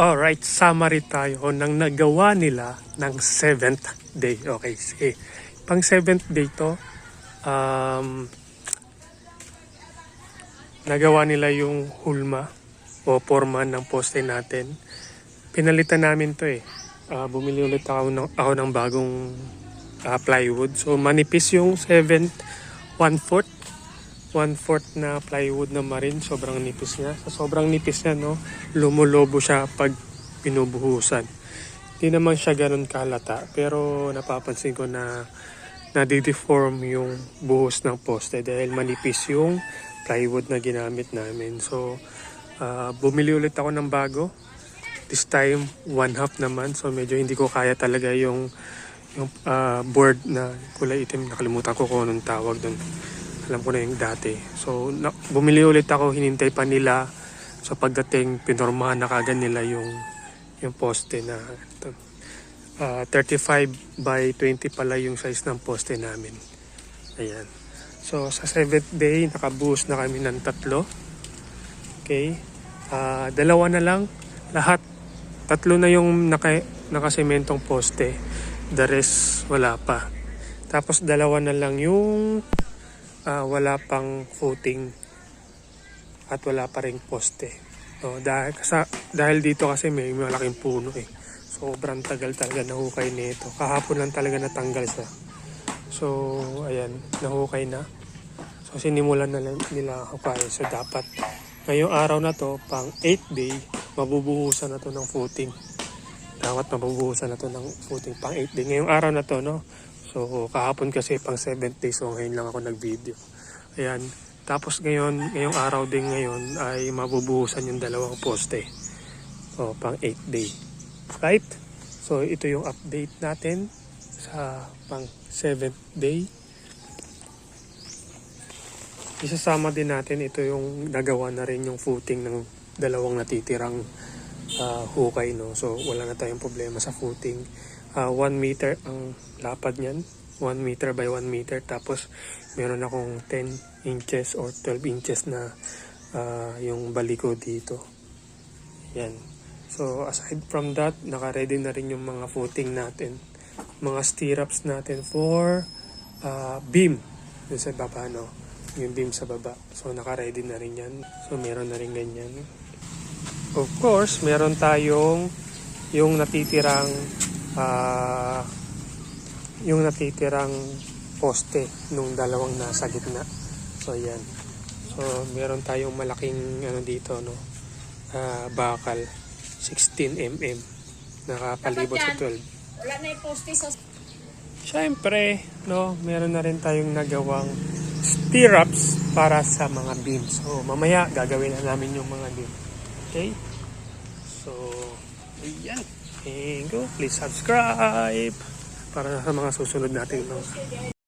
Alright, summary tayo ng nagawa nila ng 7th day. Okay, sige. Pang 7th day to, nagawa nila yung hulma o forma ng poste natin. Pinalitan namin to eh. Bumili ulit ako ng bagong plywood. So manipis yung 7th, 1/4 na plywood na marin, sobrang nipis niya. Sa sobrang nipis niya, no, lumulobo siya pag pinubuhusan. Hindi naman siya ganun kalata, pero napapansin ko na nadideform yung buhos ng poste dahil manipis yung plywood na ginamit namin. So, bumili ulit ako ng bago. This time, 1/2 naman. So, medyo hindi ko kaya talaga yung board na kulay itim. Nakalimutan ko kung anong tawag doon. Alam ko na yung dati. So, bumili ulit ako, hinintay pa nila. So, pagdating, pinormahan na kagad nila yung poste na 35 by 20 pala yung size ng poste namin. Ayan. So, sa 7th day, nakabuhos na kami ng 3. Okay. 2 na lang. Lahat. 3 na yung nakasementong poste. The rest, wala pa. Tapos, 2 na lang yung wala pang footing at wala pa ring poste. Dahil dito kasi may malaking puno eh. Sobrang tagal talaga nahukay nito. Kahapon lang talaga natanggal siya. So, ayan, nahukay na. So, sinimulan na nila hukay. So, dapat ngayong araw na to, pang 8th day, mabubuhusan na to ng footing. Dapat mabubuhusan na to ng footing pang 8th day. Ngayong araw na to, no? So, kahapon kasi pang 7th day, so ngayon lang ako nag-video. Ayan. Tapos ngayong araw din ngayon ay mabubuhusan yung 2 poste. So, pang 8th day. Right? So, ito yung update natin sa pang 7th day. Isasama din natin ito yung nagawa na rin yung footing ng 2 natitirang hukay, no? So, wala na tayong problema sa footing. 1 meter ang lapad niyan, 1 meter by 1 meter, tapos meron akong 10 inches or 12 inches na yung baliko dito. Yan. So aside from that, naka-ready na rin yung mga footing natin, mga stirrups natin for beam dun sa baba, no? Yung beam sa baba. So naka-ready na rin yan. So meron na rin ganyan. Of course, meron tayong yung natitirang poste nung 2 nasa gitna. So yan. So meron tayong malaking dito, no, bakal 16 mm nakapalibot sa 12. Wala na yung poste sa... Siyempre, no, meron na rin tayong nagawang stirrups para sa mga beams. So mamaya gagawin na namin yung mga beam. Okay? So ayan. Go, please subscribe para sa mga susunod natin. No?